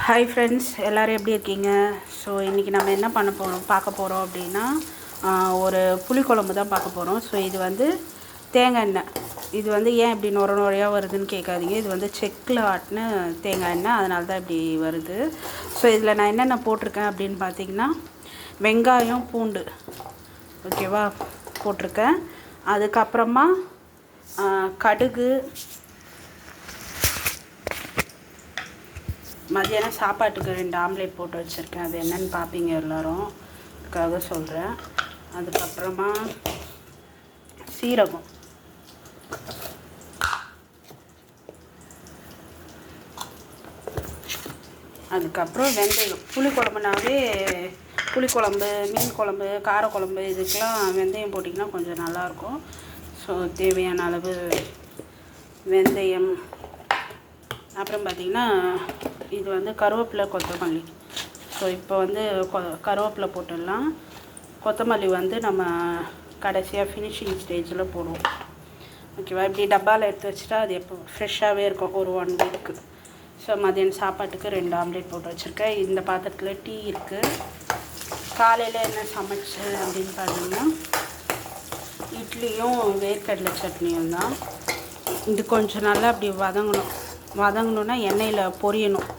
Hi friends, எல்லோரும் எப்படி இருக்கீங்க? ஸோ இன்றைக்கி நம்ம என்ன பார்க்க போகிறோம் அப்படின்னா ஒரு புளிக்குழம்பு தான் பார்க்க போகிறோம். ஸோ இது வந்து தேங்காய் எண்ணெய். இது வந்து ஏன் இப்படி நுரையாக வருதுன்னு கேட்காதீங்க. இது வந்து செக்கில் ஆட்டின தேங்காய் எண்ணெய், அதனால தான் இப்படி வருது. ஸோ இதில் நான் என்னென்ன போட்டிருக்கேன் அப்படின்னு பார்த்தீங்கன்னா, வெங்காயம், பூண்டு, ஓகேவா, போட்டிருக்கேன். அதுக்கப்புறமா கடுகு, மதியானம் சாப்பாட்டுக்கு 2 ஆம்லேட் போட்டு வச்சுருக்கேன். அது என்னென்னு பார்ப்பீங்க எல்லோரும், அதுக்காக சொல்கிறேன். அதுக்கப்புறமா சீரகம், அதுக்கப்புறம் வெந்தயம். புளிக்குழம்புனாவே புளிக்குழம்பு, மீன் குழம்பு, காரக்குழம்பு இதுக்கெலாம் வெந்தயம் போட்டிங்கன்னா கொஞ்சம் நல்லாயிருக்கும். ஸோ தேவையான அளவு வெந்தயம். அப்புறம் பார்த்திங்கன்னா இது வந்து கருவேப்பிலை, கொத்தமல்லி. ஸோ இப்போ வந்து கருவேப்பிலை போட்டுடலாம். கொத்தமல்லி வந்து நம்ம கடைசியாக ஃபினிஷிங் ஸ்டேஜில் போடுவோம், ஓகேவா. இப்படி டப்பாவில் எடுத்து வச்சுட்டா அது எப்போ ஃப்ரெஷ்ஷாகவே இருக்கும், ஒரு 1 வீக்கு. ஸோ மதியானம் சாப்பாட்டுக்கு 2 ஆம்லேட் போட்டு வச்சுருக்கேன். இந்த பாத்திரத்தில் டீ இருக்குது. காலையில் என்ன சமைச்சேன் அப்படின்னு பார்த்தீங்கன்னா, இட்லியும் வேர்க்கடலை சட்னியும் தான். இது கொஞ்சம் நல்லா அப்படி வதங்கணுன்னா எண்ணெயில் பொரியணும்.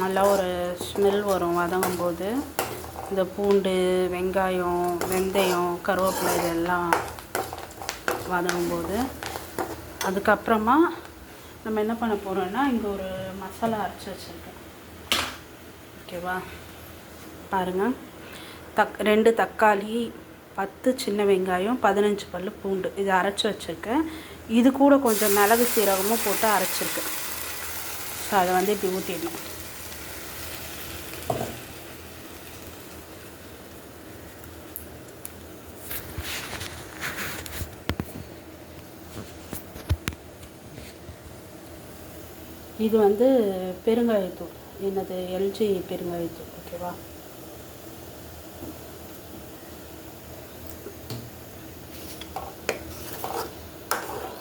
நல்லா ஒரு ஸ்மெல் வரும் வதங்கும் போது. இந்த பூண்டு, வெங்காயம், வெந்தயம், கருவேப்பிலை இதெல்லாம் வதங்கும்போது. அதுக்கப்புறமா நம்ம என்ன பண்ண போகிறோன்னா, இங்கே ஒரு மசாலா அரைச்சி வச்சுருக்கேன், ஓகேவா. பாருங்கள், 2 தக்காளி, 10 சின்ன வெங்காயம், 15 பல் பூண்டு, இது அரைச்சி வச்சுருக்கேன். இது கூட கொஞ்சம் மிளகு சீரகமும் போட்டு அரைச்சிருக்கேன். ஸோ அதை வந்து இப்படி ஊற்றிடணும். இது வந்து பெருங்காயத்தூள், என்னது எல்ஜி பெருங்காயத்தூள், ஓகேவா.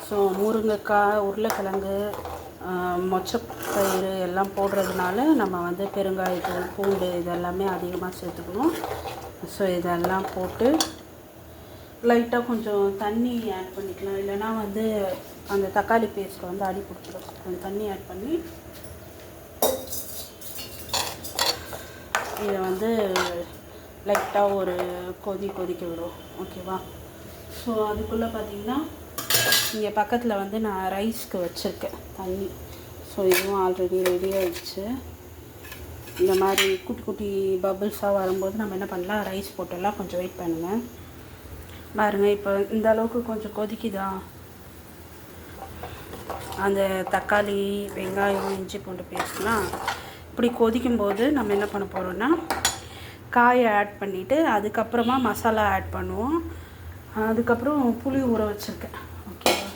ஸோ முருங்கைக்காய், உருளைக்கிழங்கு, மொச்சப்பயிறு எல்லாம் போடுறதுனால நம்ம வந்து பெருங்காயத்தூள், பூண்டு இதெல்லாமே அதிகமாக சேர்த்துக்கணும். ஸோ இதெல்லாம் போட்டு லைட்டாக கொஞ்சம் தண்ணி ஆட் பண்ணிக்கலாம், இல்லைனா வந்து அந்த தக்காளி பேஸ்ட் வந்து அடி கொடுத்துரும். கொஞ்சம் தண்ணி ஆட் பண்ணி இதை வந்து லைட்டாக ஒரு கொதிக்க விடும், ஓகேவா. ஸோ அதுக்குள்ளே பார்த்திங்கன்னா இங்கே பக்கத்தில் வந்து நான் ரைஸ்க்கு வச்சுருக்கேன் தண்ணி. ஸோ இதுவும் ஆல்ரெடி ரெடி ஆகிடுச்சு. இந்த மாதிரி குட்டி குட்டி பபிள்ஸாக வரும்போது நம்ம என்ன பண்ணலாம், ரைஸ் போட்டுடலாம். கொஞ்சம் வெயிட் பண்ணுங்கள். பாருங்கள், இப்போ இந்த அளவுக்கு கொஞ்சம் கொதிக்குதா. அந்த தக்காளி, வெங்காயம், இஞ்சி பூண்டு பேஸ்ட்லாம் இப்படி கொதிக்கும்போது நம்ம என்ன பண்ண போகிறோன்னா, காயை ஆட் பண்ணிவிட்டு அதுக்கப்புறமா மசாலா ஆட் பண்ணுவோம். அதுக்கப்புறம் புளி ஊற வச்சுருக்கேன், ஓகேவா.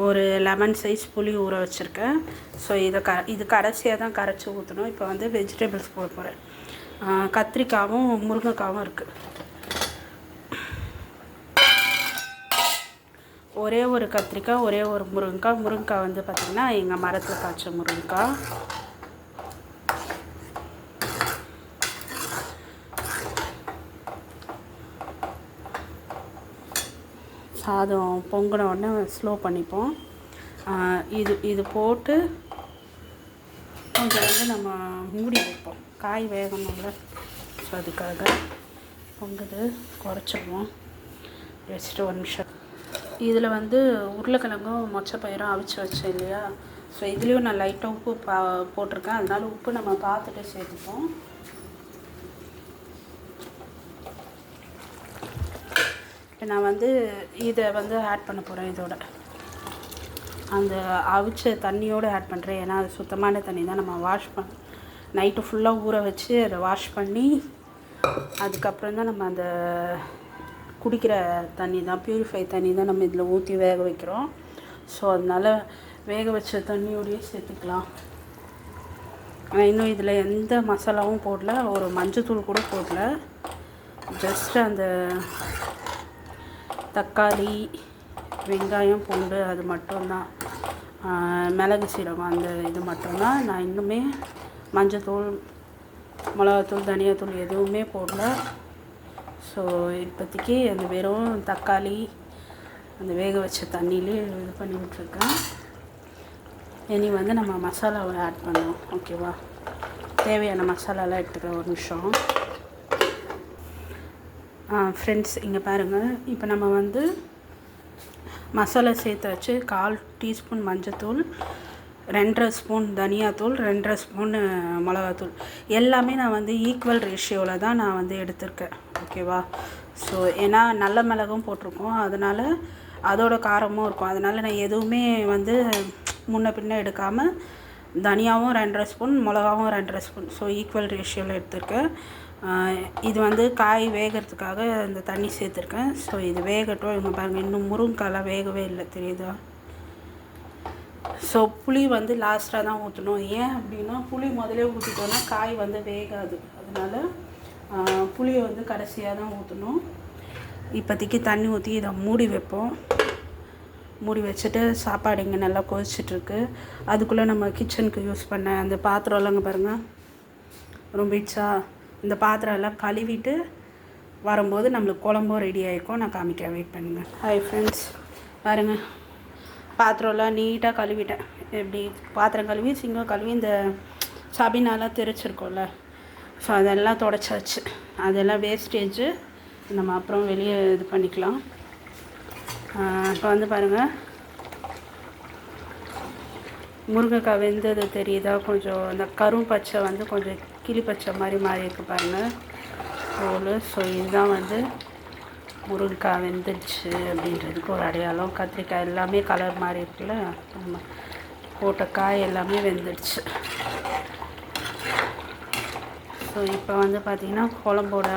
ஒரு லெமன் சைஸ் புளி ஊற வச்சுருக்கேன். ஸோ இது கடைசியாக தான் கரைச்சி ஊற்றணும். இப்போ வந்து வெஜிடபிள்ஸ் போட போகிறேன். கத்திரிக்காயும் முருங்கைக்காவும் இருக்குது. ஒரே ஒரு கத்திரிக்காய், ஒரே ஒரு முருங்கைக்காய். முருங்கைக்காய் வந்து பார்த்திங்கன்னா எங்கள் மரத்தில் காய்ச்ச முருங்கைக்காய். சாதம் பொங்கின உடனே ஸ்லோ பண்ணிப்போம். இது போட்டு கொஞ்சம் வந்து நம்ம மூடி வைப்போம், காய் வேகணும்ல. ஸோ அதுக்காக பொங்குது, குறைச்சிடுவோம். வச்சுட்டு 1 நிமிஷம். இதில் வந்து உருளைக்கிழங்கும் மொச்சப்பயிரும் அவிச்சு வச்சேன் இல்லையா. ஸோ இதுலேயும் நான் லைட்டாக உப்பு போட்டிருக்கேன். அதனால உப்பு நம்ம பார்த்துட்டு சேர்த்துப்போம். இப்போ நான் வந்து இதை வந்து ஆட் பண்ண போகிறேன். இதோட அந்த அவிச்ச தண்ணியோடு ஆட் பண்ணுறேன். ஏன்னா அது சுத்தமான தண்ணி தான். நம்ம நைட்டு ஃபுல்லாக ஊற வச்சு அதை வாஷ் பண்ணி அதுக்கப்புறம் தான் நம்ம அந்த குடிக்கிற தண்ணி தான், ப்யூரிஃபை தண்ணி தான் நம்ம இதில் ஊற்றி வேக வைக்கிறோம். ஸோ அதனால் வேக வச்ச தண்ணியோடையே சேர்த்துக்கலாம். நான் இன்னும் இதில் எந்த மசாலாவும் போடல, ஒரு மஞ்சத்தூள் கூட போடல. ஜஸ்ட் அந்த தக்காளி, வெங்காயம், பூண்டு அது மட்டும்தான், மிளகு சீரகம் அந்த இது மட்டும்தான். நான் இன்னுமே மஞ்சத்தூள், மிளகாத்தூள், தனியாத்தூள் எதுவுமே போடல. ஸோ இப்போதைக்கு அந்த வெறும் தக்காளி அந்த வேக வச்ச தண்ணியிலே இது பண்ணி விட்டுருக்கேன். இனி வந்து நம்ம மசாலாவை ஆட் பண்ணுவோம். ஓகேவா? தேவையான மசாலாலாம் எடுத்துக்கிறேன். ஒரு நிமிஷம் ஃப்ரெண்ட்ஸ், இங்கே பாருங்கள். இப்போ நம்ம வந்து மசாலா சேர்த்தாச்சு. 1/4 டீஸ்பூன் மஞ்சத்தூள், 2.5 ஸ்பூன் தனியாத்தூள், 2.5 ஸ்பூன் மிளகாத்தூள். எல்லாமே நான் வந்து ஈக்குவல் ரேஷியோவில் தான் நான் வந்து எடுத்திருக்கேன். ஓகேவா? ஸோ ஏன்னா நல்ல மிளகும் போட்டிருக்கோம், அதனால் அதோட காரமும் இருக்கும். அதனால் நான் எதுவுமே வந்து முன்ன பின்ன எடுக்காமல் தனியாவும் 2.5 ஸ்பூன், மிளகாவும் 2.5 ஸ்பூன், ஸோ ஈக்குவல் ரேஷியோவில் எடுத்திருக்கேன். இது வந்து காய் வேகிறதுக்காக இந்த தண்ணி சேர்த்துருக்கேன். ஸோ இது வேகட்டும். இங்கே பாருங்கள், இன்னும் முருங்கைக்காலாம் வேகவே இல்லை, தெரியுதா? ஸோ புளி வந்து லாஸ்ட்டாக தான் ஊற்றணும். ஏன் அப்படின்னா புளி முதலே ஊற்றிட்டோன்னா காய் வந்து வேகாது. அதனால் புளியை வந்து கடைசியாக தான் ஊற்றணும். இப்போதைக்கு தண்ணி ஊற்றி இதை மூடி வைப்போம். மூடி வச்சுட்டு சாப்பாடு இங்கே நல்லா கொதிச்சிட்ருக்கு. அதுக்குள்ளே நம்ம கிச்சனுக்கு யூஸ் பண்ண அந்த பாத்திரம்லாங்க பாருங்கள் ரொம்பிடுச்சா. இந்த பாத்திரம் எல்லாம் கழுவிட்டு வரும்போது நம்மளுக்கு குழம்பும் ரெடி ஆகிருக்கும். நான் காமிக்க, வெயிட் பண்ணுங்கள். ஹாய் ஃப்ரெண்ட்ஸ், பாருங்கள், பாத்திரம்லாம் நீட்டாக கழுவிட்டேன். எப்படி பாத்திரம் கழுவி, சிங்கம் கழுவி, இந்த சபினாலாம் தெரிச்சிருக்கோம்ல, ஸோ அதெல்லாம் தொடச்சாச்சு. அதெல்லாம் வேஸ்டேஜு நம்ம அப்புறம் வெளியே இது பண்ணிக்கலாம். இப்போ வந்து பாருங்கள், முருங்கைக்காய் வெந்தது தெரியுதா? கொஞ்சம் இந்த கரும் பச்சை வந்து கொஞ்சம் கிளி பச்சை மாதிரி மாறி இருக்குது பாருங்கள் தோல். ஸோ இதுதான் வந்து முருங்கைக்காய் வெந்துடுச்சு அப்படின்றதுக்கு ஒரு அடையாளம். கத்திரிக்காய் எல்லாமே கலர் மாதிரி இருக்குல்ல, நம்ம போட்ட காய் எல்லாமே வெந்துடுச்சு. ஸோ இப்போ வந்து பார்த்திங்கன்னா குழம்போட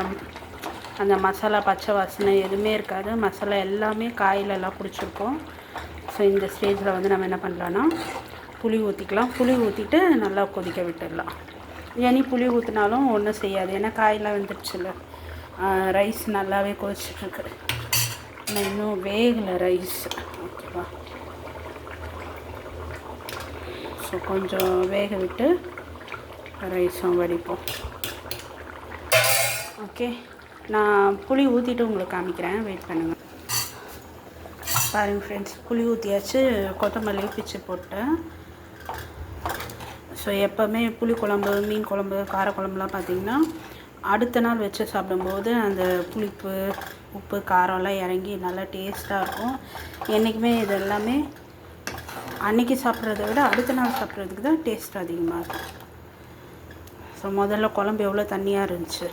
அந்த மசாலா பச்சை வாசனை எதுவுமே இருக்காது. மசாலா எல்லாமே காயிலெல்லாம் பிடிச்சிருக்கோம். ஸோ இந்த ஸ்டேஜில் வந்து நம்ம என்ன பண்ணலான்னா புளி ஊற்றிக்கலாம். புளி ஊற்றிட்டு நல்லா கொதிக்க விட்டுடலாம். இனி புளி ஊற்றினாலும் ஒன்றும் செய்யாது, ஏன்னா காயெல்லாம் வெந்துடுச்சுல்ல. ரைஸ் நல்லாவே கொதிச்சிட்ருக்கு. இன்னும் வேகலை ரைஸ். ஓகேவா? ஸோ கொஞ்சம் வேக விட்டு ரைஸும் வடிப்போம். ஓகே, நான் புளி ஊற்றிட்டு உங்களுக்கு காமிக்கிறேன், வெயிட் பண்ணுங்கள். பாருங்கள் ஃப்ரெண்ட்ஸ், புளி ஊற்றியாச்சு, கொத்தமல்லி பிச்சு போட்டேன். ஸோ எப்போவுமே புளிக்குழம்பு, மீன் குழம்பு, காரக்குழம்புலாம் பார்த்திங்கன்னா அடுத்த நாள் வச்சு சாப்பிடும்போது அந்த புளிப்பு, உப்பு, காரம்லாம் இறங்கி நல்லா டேஸ்ட்டாக இருக்கும். என்றைக்குமே இது எல்லாமே அன்றைக்கி சாப்பிட்றத விட அடுத்த நாள் சாப்பிட்றதுக்கு தான் டேஸ்ட் அதிகமாக இருக்கும். ஸோ முதல்ல குழம்பு எவ்வளோ தண்ணியாக இருந்துச்சு,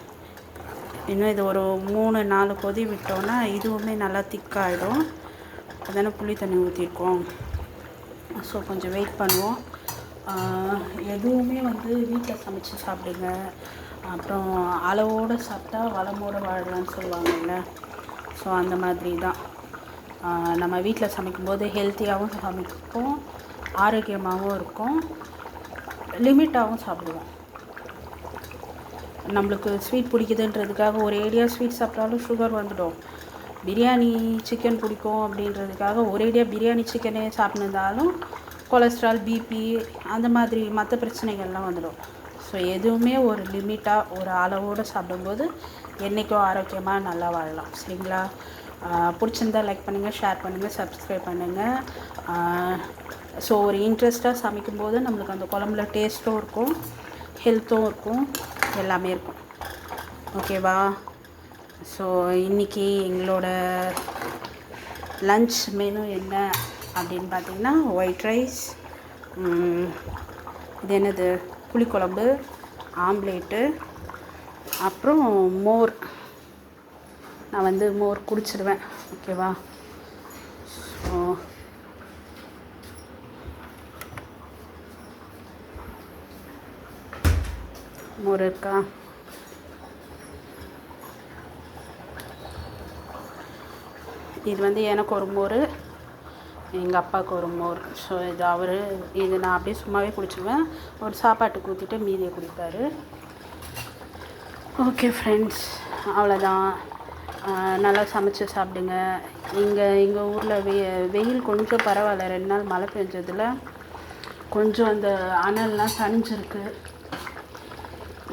இன்னும் இது ஒரு 3-4 கொதி விட்டோன்னா இதுவுமே நல்லா திக்காகிடும். அதானே புளி தண்ணி ஊற்றிருக்கோம். ஸோ கொஞ்சம் வெயிட் பண்ணுவோம். எதுவுமே வந்து வீட்டில் சமைச்சு சாப்பிடுங்க. அப்புறம் அளவோடு சாப்பிட்டா வளமோடு வாழலான்னு சொல்லுவாங்கல்ல. ஸோ அந்த மாதிரி தான் நம்ம வீட்டில் சமைக்கும்போது ஹெல்த்தியாகவும் சமைப்போம், ஆரோக்கியமாகவும் இருக்கும், லிமிட்டாகவும் சாப்பிடுவோம். நம்மளுக்கு ஸ்வீட் பிடிக்குதுன்றதுக்காக ஒரு ஏடியா ஸ்வீட் சாப்பிட்டாலும் சுகர் வந்துடும். பிரியாணி சிக்கன் பிடிக்கும் அப்படின்றதுக்காக ஒரேடியாக பிரியாணி சிக்கனே சாப்பிட்ருந்தாலும் கொலஸ்ட்ரால், பிபி அந்த மாதிரி மற்ற பிரச்சனைகள்லாம் வந்துடும். ஸோ எதுவுமே ஒரு லிமிட்டாக ஒரு அளவோடு சாப்பிடும்போது என்றைக்கும் ஆரோக்கியமாக நல்லா வாழலாம். சரிங்களா? பிடிச்சிருந்தால் லைக் பண்ணுங்கள், ஷேர் பண்ணுங்கள், சப்ஸ்கிரைப் பண்ணுங்கள். ஸோ ஒரு இன்ட்ரெஸ்ட்டாக சமைக்கும்போது நம்மளுக்கு அந்த குழம்புல டேஸ்ட்டும் இருக்கும், ஹெல்த்தும் இருக்கும், எல்லாமே இருக்கும். ஓகேவா? ஸோ இன்றைக்கி எங்களோட லன்ச் மெனு என்ன அப்படின்னு பார்த்திங்கன்னா ஒயிட் ரைஸ், இது என்னது புளிக்குழம்பு, ஆம்லேட்டு, அப்புறம் மோர். நான் வந்து மோர் குடிச்சிடுவேன். ஓகேவா? ஸோ மோர் இருக்கா? இது வந்து எனக்கு ஒரு மோர், எங்கள் அப்பாவுக்கு ஒரு மோர். ஸோ இது நான் அப்படியே சும்மாவே குடிச்சுக்குவேன். ஒரு சாப்பாட்டுக்கு ஊற்றிட்டு மீதியை குடிப்பார். ஓகே ஃப்ரெண்ட்ஸ், அவ்வளோதான். நல்லா சமைச்சு சாப்பிடுங்க. எங்கள் ஊரில் வெயில் கொஞ்சம் பரவாயில்ல. 2 நாள் மழை பெஞ்சதில் கொஞ்சம் அந்த அனல்லாம் தணிஞ்சிருக்கு.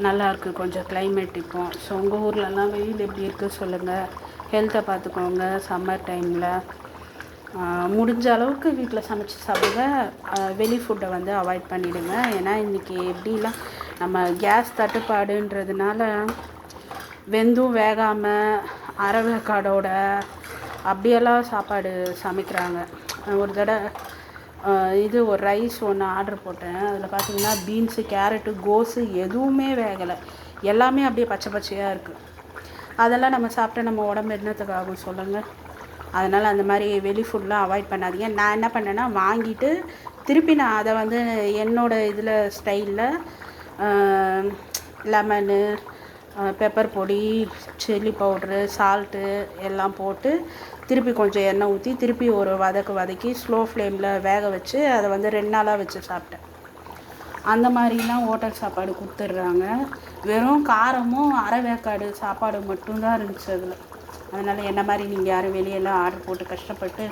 நல்லாயிருக்கு கொஞ்சம் கிளைமேட் இப்போ. ஸோ உங்கள் ஊர்லலாம் வெயில் எப்படி இருக்குது சொல்லுங்கள். ஹெல்த்தை பார்த்துக்கோங்க. சம்மர் டைமில் முடிஞ்ச அளவுக்கு வீட்டில் சமைச்சு சாப்பிடுங்க. வெளி ஃபுட்டை வந்து அவாய்ட் பண்ணிவிடுங்க. ஏன்னா இன்றைக்கி எப்படிலாம் நம்ம கேஸ் தட்டுப்பாடுன்றதுனால வெந்தும் வேகாமல் அரைவேக்காடோட அப்படியெல்லாம் சாப்பாடு சமைக்கிறாங்க. ஒரு தடவை ஒரு ரைஸ் ஒன்று ஆர்டர் போட்டேன். அதில் பார்த்திங்கன்னா பீன்ஸு, கேரட்டு, கோஸு எதுவுமே வேகலை. எல்லாமே அப்படியே பச்சை பச்சையாக இருக்குது. அதெல்லாம் நம்ம சாப்பிட்டா நம்ம உடம்பு என்னத்துக்கு ஆகும் சொல்லுங்கள். அதனால் அந்த மாதிரி வெளி ஃபுட்லாம் அவாய்ட் பண்ணாதீங்க. நான் என்ன பண்ணேன்னா வாங்கிட்டு திருப்பி நான் அதை வந்து என்னோடய இதில் ஸ்டைலில் லெமனு, பெப்பர் பொடி, சில்லி பவுட்ரு, சால்ட்டு எல்லாம் போட்டு திருப்பி கொஞ்சம் எண்ணெய் ஊற்றி திருப்பி ஒரு வதக்கி ஸ்லோ ஃப்ளேமில் வேக வச்சு அதை வந்து 2 நாளாக வச்சு சாப்பிட்டேன். அந்த மாதிரிலாம் ஹோட்டல் சாப்பாடு கொடுத்துட்றாங்க. வெறும் காரமும் அரைவேக்காடு சாப்பாடு மட்டும்தான் இருந்துச்சு அதில். அதனால் என்ன மாதிரி நீங்கள் யாரும் வெளியெல்லாம் ஆர்டர் போட்டு கஷ்டப்பட்டு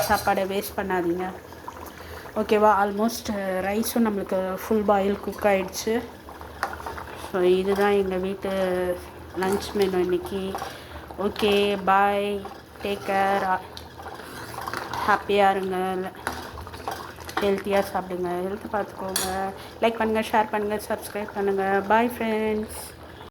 சாப்பாடை வேஸ்ட் பண்ணாதீங்க. ஓகேவா? ஆல்மோஸ்ட் ரைஸும் நம்மளுக்கு ஃபுல் பாயில் குக் ஆகிடுச்சு. ஸோ இதுதான் எங்கள் வீட்டு லன்ச் மெனு இன்றைக்கி. ஓகே, பாய், டேக் கேர், ஹாப்பியாக இருங்க, ஹெல்த்தியாக சாப்பிடுங்க, ஹெல்த்தை பார்த்துக்கோங்க. லைக் பண்ணுங்கள், ஷேர் பண்ணுங்கள், சப்ஸ்கிரைப் பண்ணுங்கள். Bye friends.